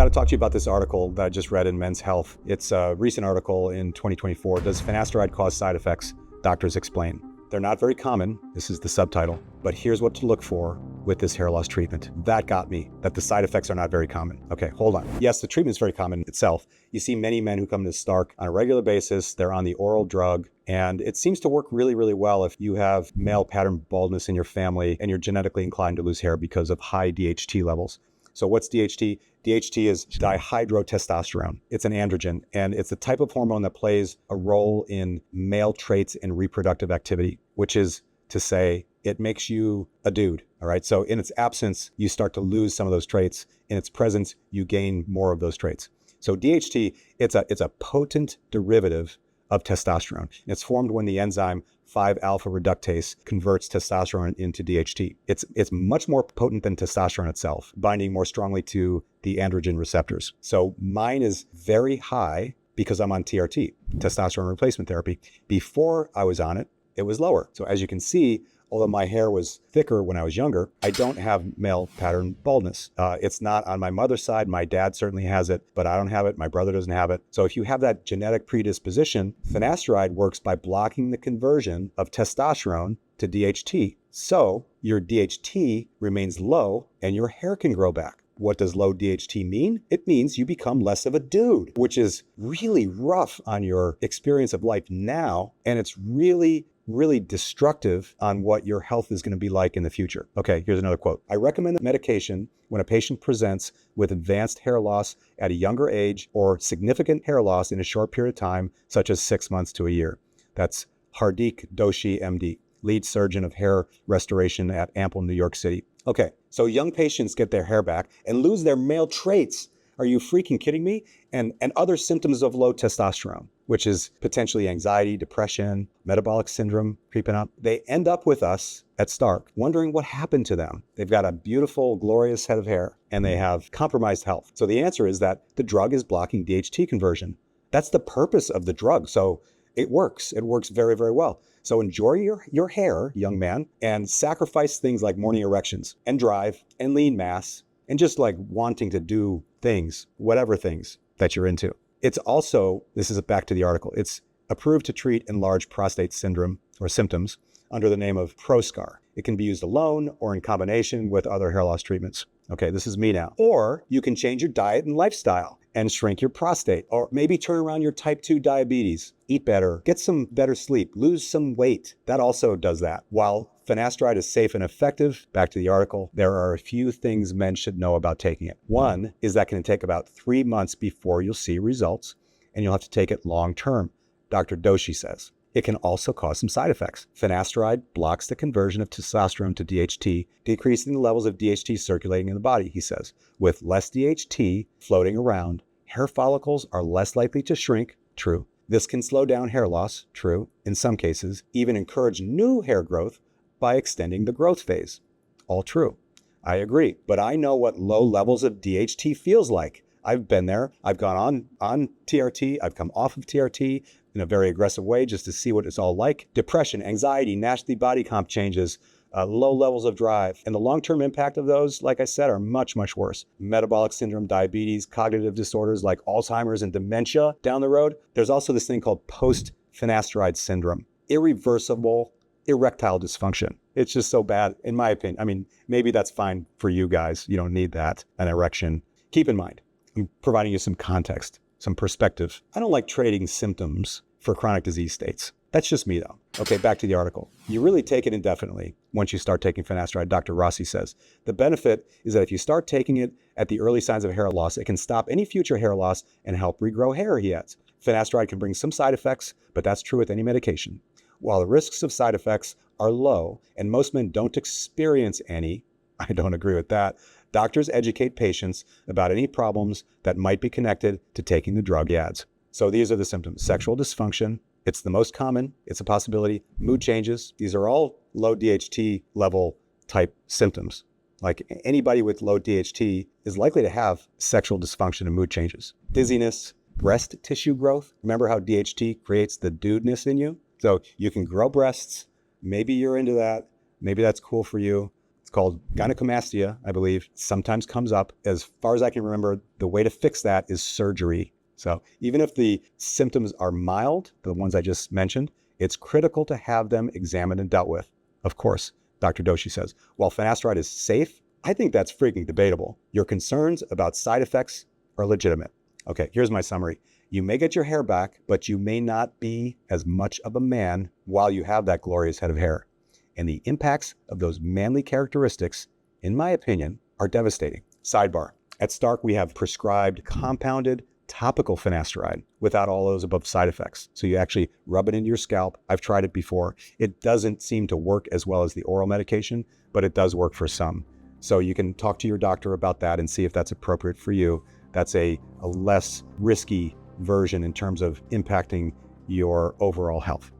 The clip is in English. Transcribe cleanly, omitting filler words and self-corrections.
got to talk to you about this article that I just read in Men's Health. It's a recent article in 2024. Does finasteride cause side effects? Doctors explain. They're not very common. This is the subtitle. But here's what to look for with this hair loss treatment. That got me, that the side effects are not very common. Okay, hold on. Yes, the treatment is very common itself. You see many men who come to Stark on a regular basis. They're on the oral drug, and it seems to work really, really well if you have male pattern baldness in your family and you're genetically inclined to lose hair because of high DHT levels. So what's DHT? DHT is dihydrotestosterone. It's an androgen, and it's the type of hormone that plays a role in male traits and reproductive activity, which is to say it makes you a dude, all right? So in its absence, you start to lose some of those traits. In its presence, you gain more of those traits. So DHT, it's a potent derivative of testosterone. It's formed when the enzyme 5-alpha reductase converts testosterone into DHT. It's much more potent than testosterone itself, binding more strongly to the androgen receptors. So mine is very high because I'm on TRT, testosterone replacement therapy. Before I was on it, it was lower. So as you can see, although my hair was thicker when I was younger, I don't have male pattern baldness. It's not on my mother's side. My dad certainly has it, but I don't have it. My brother doesn't have it. So if you have that genetic predisposition, finasteride works by blocking the conversion of testosterone to DHT. So your DHT remains low and your hair can grow back. What does low DHT mean? It means you become less of a dude, which is really rough on your experience of life now. And it's really destructive on what your health is going to be like in the future. Okay, here's another quote. I recommend the medication when a patient presents with advanced hair loss at a younger age or significant hair loss in a short period of time, such as 6 months to a year. That's Hardik Doshi, MD, lead surgeon of hair restoration at Ample, New York City. Okay, so young patients get their hair back and lose their male traits. Are you freaking kidding me? And other symptoms of low testosterone, which is potentially anxiety, depression, metabolic syndrome creeping up. They end up with us at Stark wondering what happened to them. They've got a beautiful, glorious head of hair and they have compromised health. So the answer is that the drug is blocking DHT conversion. That's the purpose of the drug. So it works. It works very, very well. So enjoy your hair, young man, and sacrifice things like morning erections and drive and lean mass and just like wanting to do things, whatever things that you're into. It's also, this is back to the article, it's approved to treat enlarged prostate syndrome or symptoms under the name of Proscar. It can be used alone or in combination with other hair loss treatments. Okay, this is me now. Or you can change your diet and lifestyle and shrink your prostate, or maybe turn around your type 2 diabetes, eat better, get some better sleep, lose some weight. That also does that. While finasteride is safe and effective, back to the article, there are a few things men should know about taking it. One is that it can take about 3 months before you'll see results, and you'll have to take it long term, Dr. Doshi says. It can also cause some side effects. Finasteride blocks the conversion of testosterone to DHT, decreasing the levels of DHT circulating in the body, he says. With less DHT floating around, hair follicles are less likely to shrink, true. This can slow down hair loss, true. In some cases, even encourage new hair growth by extending the growth phase. All true. I agree, but I know what low levels of DHT feels like. I've been there. I've gone on TRT. I've come off of TRT in a very aggressive way just to see what it's all like. Depression, anxiety, nasty body comp changes, low levels of drive. And the long-term impact of those, like I said, are much, much worse. Metabolic syndrome, diabetes, cognitive disorders like Alzheimer's and dementia down the road. There's also this thing called Post-Finasteride syndrome, irreversible erectile dysfunction. It's just so bad, in my opinion. I mean, maybe that's fine for you guys. You don't need that, an erection. Keep in mind, I'm providing you some context, some perspective. I don't like trading symptoms for chronic disease states. That's just me though. Okay, back to the article. You really take it indefinitely once you start taking finasteride, Dr. Rossi says. The benefit is that if you start taking it at the early signs of hair loss, it can stop any future hair loss and help regrow hair, he adds. Finasteride can bring some side effects, but that's true with any medication. While the risks of side effects are low and most men don't experience any, I don't agree with that, doctors educate patients about any problems that might be connected to taking the drug, he adds. So these are the symptoms. Sexual dysfunction, it's the most common, it's a possibility. Mood changes, these are all low DHT level type symptoms. Like anybody with low DHT is likely to have sexual dysfunction and mood changes. Dizziness, breast tissue growth. Remember how DHT creates the dudeness in you? So you can grow breasts. Maybe you're into that. Maybe that's cool for you. It's called gynecomastia, I believe. Sometimes comes up. As far as I can remember, the way to fix that is surgery. So even if the symptoms are mild, the ones I just mentioned, it's critical to have them examined and dealt with. Of course, Dr. Doshi says, while finasteride is safe, I think that's freaking debatable. Your concerns about side effects are legitimate. Okay, here's my summary. You may get your hair back, but you may not be as much of a man while you have that glorious head of hair. And the impacts of those manly characteristics, in my opinion, are devastating. Sidebar. At Stark, we have prescribed compounded topical finasteride without all those above side effects. So you actually rub it into your scalp. I've tried it before. It doesn't seem to work as well as the oral medication, but it does work for some. So you can talk to your doctor about that and see if that's appropriate for you. That's a less risky version in terms of impacting your overall health.